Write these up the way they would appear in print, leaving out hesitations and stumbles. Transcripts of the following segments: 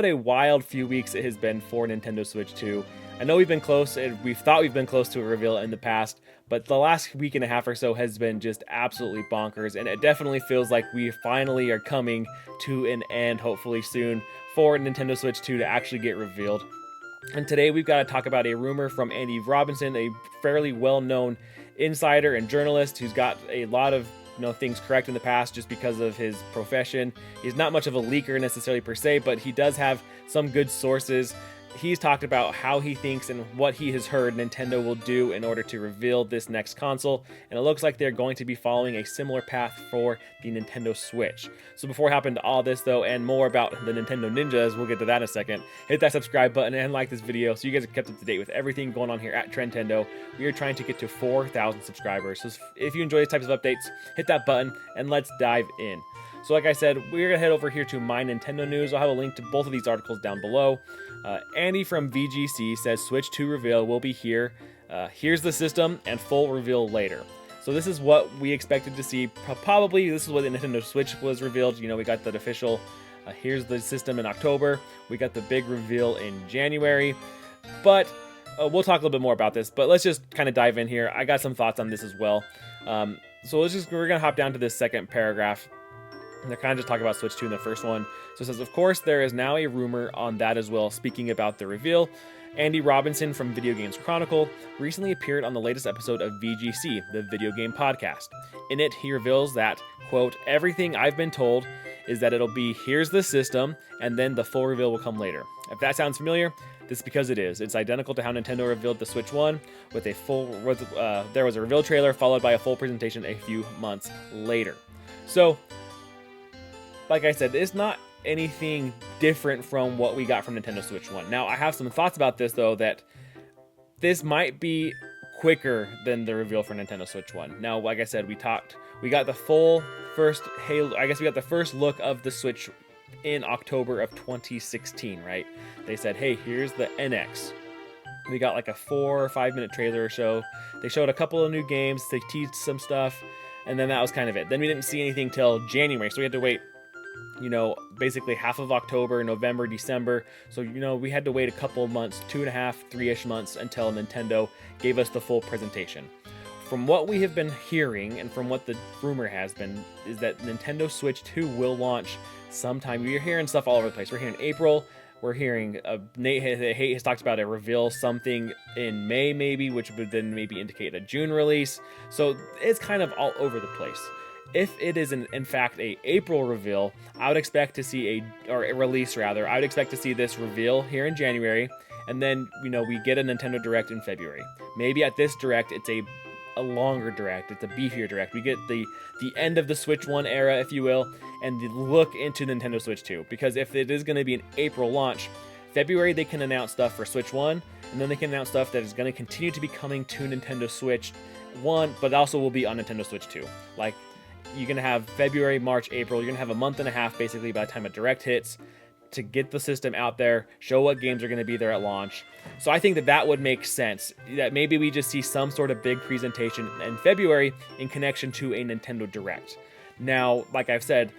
What a wild few weeks it has been for Nintendo Switch 2. I know we've been close, and we've thought we've been close to a reveal in the past, but the last week and a half or so has been just absolutely bonkers, and it definitely feels like we finally are coming to an end, hopefully soon, for Nintendo Switch 2 to actually get revealed. And today we've got to talk about a rumor from Andy Robinson, a fairly well-known insider and journalist who's got a lot of things correct in the past just because of his profession. He's not much of a leaker necessarily per se, but he does have some good sources. He's talked about how he thinks and what he has heard Nintendo will do in order to reveal this next console, and it looks like they're going to be following a similar path for the Nintendo Switch. So before we hop into all this though, and more about the Nintendo Ninjas, we'll get to that in a second, hit that subscribe button and like this video so you guys are kept up to date with everything going on here at Trendtendo. We are trying to get to 4,000 subscribers, so if you enjoy these types of updates, hit that button and let's dive in. So like I said, we're going to head over here to My Nintendo News. I'll have a link to both of these articles down below. Andy from VGC says Switch 2 reveal will be here. Here's the system and full reveal later. So this is what we expected to see. Probably this is what the Nintendo Switch was revealed. We got that official, here's the system in October. We got the big reveal in January. But we'll talk a little bit more about this. But let's just kind of dive in here. I got some thoughts on this as well. So we're going to hop down to this second paragraph. And they're kind of just talking about Switch 2 in the first one. So it says, of course, there is now a rumor on that as well. Speaking about the reveal, Andy Robinson from Video Games Chronicle recently appeared on the latest episode of VGC, the video game podcast. In it, he reveals that, quote, everything I've been told is that it'll be here's the system, and then the full reveal will come later. If that sounds familiar, this is because it is. It's identical to how Nintendo revealed the Switch 1 with a there was a reveal trailer followed by a full presentation a few months later. So, like I said, it's not anything different from what we got from Nintendo Switch 1. Now, I have some thoughts about this, though, that this might be quicker than the reveal for Nintendo Switch 1. Now, like I said, we got the full first Halo, I guess we got the first look of the Switch in October of 2016, right? They said, hey, here's the NX. We got like a 4 or 5 minute trailer or so. They showed a couple of new games, they teased some stuff, and then that was kind of it. Then we didn't see anything till January, so we had to wait basically half of October, November, December. So, we had to wait a couple of months, 2.5, 3-ish months until Nintendo gave us the full presentation. From what we have been hearing and from what the rumor has been is that Nintendo Switch 2 will launch sometime. We're hearing stuff all over the place. We're hearing April. We're hearing Nate has talked about a reveal something in May maybe, which would then maybe indicate a June release. So it's kind of all over the place. If it is in fact a April reveal, I would expect to see a release rather. I would expect to see this reveal here in January, and then we get a Nintendo Direct in February. Maybe at this Direct it's a longer Direct, it's a beefier Direct. We get the end of the Switch 1 era, if you will, and the look into Nintendo Switch 2. Because if it is going to be an April launch, February they can announce stuff for Switch 1, and then they can announce stuff that is going to continue to be coming to Nintendo Switch 1, but also will be on Nintendo Switch 2. Like, you're going to have February, March, April. You're going to have a month and a half basically by the time a Direct hits to get the system out there, show what games are going to be there at launch. So I think that would make sense, that maybe we just see some sort of big presentation in February in connection to a Nintendo Direct. Now, like I've said,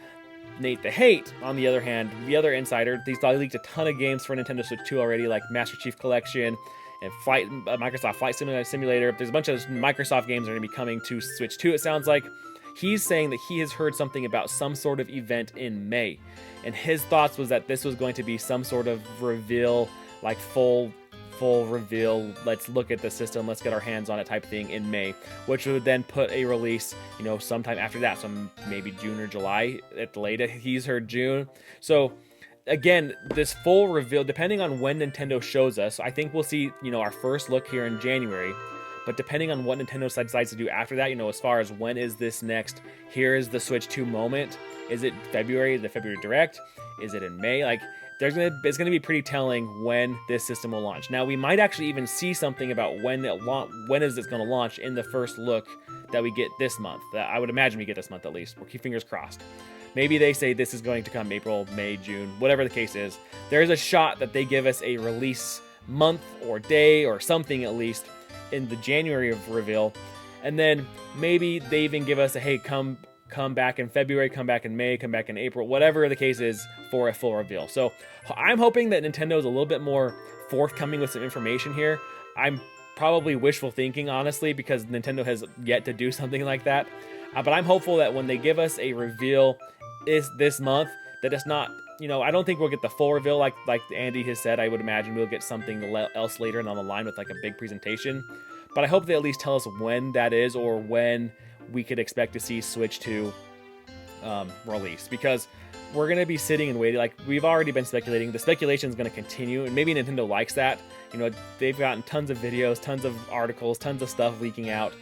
Nate the Hate, on the other hand, the other insider, he's leaked a ton of games for Nintendo Switch 2 already, like Master Chief Collection and Microsoft Flight Simulator. There's a bunch of Microsoft games that are going to be coming to Switch 2, it sounds like. He's saying that he has heard something about some sort of event in May. And his thoughts was that this was going to be some sort of reveal, like full reveal, let's look at the system, let's get our hands on it type thing in May, which would then put a release, sometime after that, so maybe June or July at the latest. He's heard June. So again, this full reveal, depending on when Nintendo shows us, I think we'll see, our first look here in January. But depending on what Nintendo decides to do after that, as far as when is this next, here is the Switch 2 moment. Is it February, the February Direct? Is it in May? Like, it's going to be pretty telling when this system will launch. Now, we might actually even see something about when is it going to launch in the first look that we get this month. That I would imagine we get this month at least. We'll keep fingers crossed. Maybe they say this is going to come April, May, June, whatever the case is. There's a shot that they give us a release month or day or something at least in the January of reveal, and then maybe they even give us a hey, come come back in February, come back in May, come back in April, whatever the case is for a full reveal. So I'm hoping that Nintendo is a little bit more forthcoming with some information here. I'm probably wishful thinking, honestly, because Nintendo has yet to do something like that. But I'm hopeful that when they give us a reveal this month, that it's not, I don't think we'll get the full reveal like Andy has said. I would imagine we'll get something else later down the line with like a big presentation. But I hope they at least tell us when that is, or when we could expect to see Switch 2 release, because we're going to be sitting and waiting. Like, we've already been speculating. The speculation is going to continue, and maybe Nintendo likes that. They've gotten tons of videos, tons of articles, tons of stuff leaking out.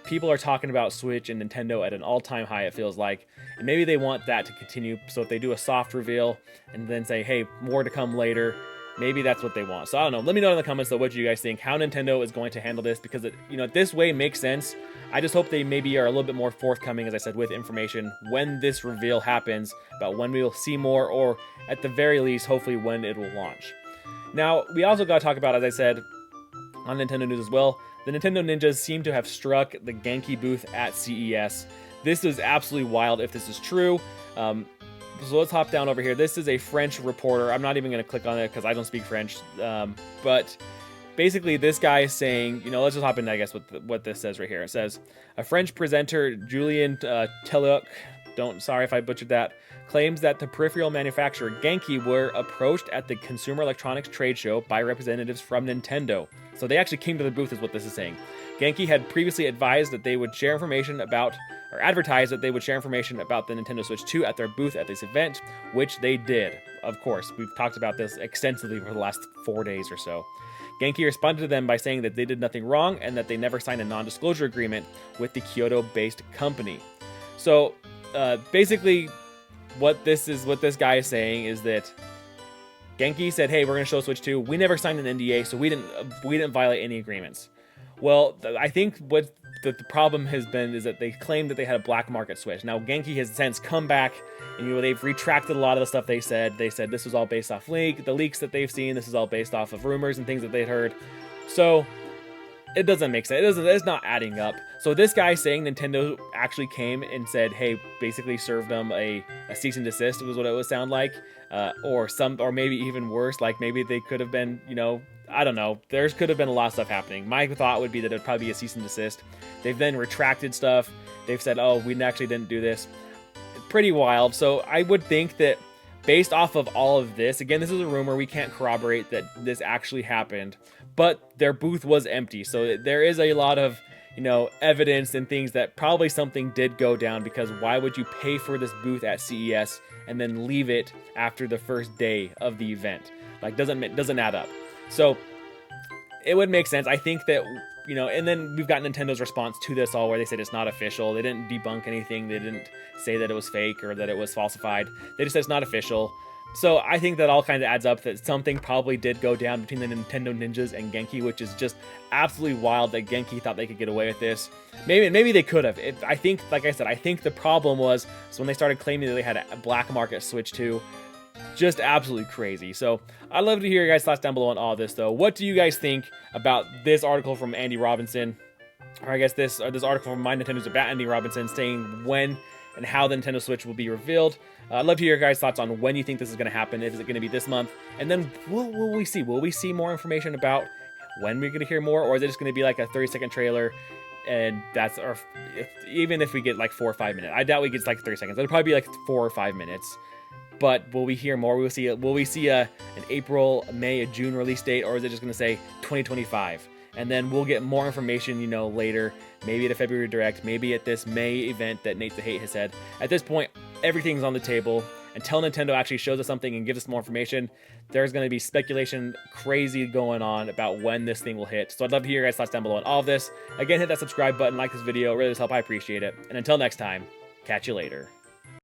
People are talking about Switch and Nintendo at an all-time high, it feels like, and maybe they want that to continue. So if they do a soft reveal and then say, hey, more to come later, maybe that's what they want. So I don't know. Let me know in the comments, though, what you guys think, how Nintendo is going to handle this, because this way makes sense. I just hope they maybe are a little bit more forthcoming, as I said, with information when this reveal happens, about when we will see more, or at the very least, hopefully when it will launch. Now, we also got to talk about, as I said, on Nintendo news as well, the Nintendo Ninjas seem to have struck the Genki booth at CES. This is absolutely wild if this is true. So let's hop down over here. This is a French reporter. I'm not even going to click on it because I don't speak French. But basically, this guy is saying, let's just hop in, I guess, what this says right here. It says, a French presenter, Julien Telluc, sorry if I butchered that, claims that the peripheral manufacturer Genki were approached at the Consumer Electronics Trade Show by representatives from Nintendo. So they actually came to the booth, is what this is saying. Genki had previously advised that they would share information about, or advertised that they would share information about the Nintendo Switch 2 at their booth at this event, which they did. Of course, we've talked about this extensively for the last 4 days or so. Genki responded to them by saying that they did nothing wrong and that they never signed a non-disclosure agreement with the Kyoto-based company. So basically, what this guy is saying is that Genki said, hey, we're going to show Switch 2. We never signed an NDA, so we didn't violate any agreements. Well, I think what the problem has been is that they claimed that they had a black market Switch. Now, Genki has since come back, and they've retracted a lot of the stuff they said. They said this was all based off the leaks that they've seen. This is all based off of rumors and things that they'd heard. So it doesn't make sense. It's not adding up. So this guy saying Nintendo actually came and said, hey, basically served them a cease and desist, was what it would sound like, or maybe even worse, like maybe they could have been, I don't know. There could have been a lot of stuff happening. My thought would be that it'd probably be a cease and desist. They've then retracted stuff. They've said, oh, we actually didn't do this. Pretty wild. So I would think that based off of all of this, again, this is a rumor. We can't corroborate that this actually happened, but their booth was empty. So there is a lot of, evidence and things that probably something did go down, because why would you pay for this booth at CES and then leave it after the first day of the event? Like, doesn't add up. So it would make sense. I think that, and then we've got Nintendo's response to this all, where they said it's not official. They didn't debunk anything. They didn't say that it was fake or that it was falsified. They just said it's not official. So I think that all kind of adds up that something probably did go down between the Nintendo Ninjas and Genki, which is just absolutely wild that Genki thought they could get away with this. Maybe they could have. I think, like I said, I think the problem was when they started claiming that they had a black market Switch 2. Just absolutely crazy. So I'd love to hear your guys' thoughts down below on all this, though. What do you guys think about this article from Andy Robinson? Or I guess this article from My Nintendo's about Andy Robinson saying when and how the Nintendo Switch will be revealed. I'd love to hear your guys' thoughts on when you think this is going to happen. Is it going to be this month? And then will we see? Will we see more information about when we're going to hear more? Or is it just going to be like a 30-second trailer? And that's even if we get like 4 or 5 minutes. I doubt we get like 30 seconds. It'll probably be like 4 or 5 minutes. But will we hear more? Will we see an April, May, a June release date? Or is it just going to say 2025? And then we'll get more information, later, maybe at a February Direct, maybe at this May event that Nate the Hate has said. At this point, everything's on the table. Until Nintendo actually shows us something and gives us more information, there's going to be speculation crazy going on about when this thing will hit. So I'd love to hear your guys' thoughts down below on all of this. Again, hit that subscribe button, like this video. It really does help. I appreciate it. And until next time, catch you later.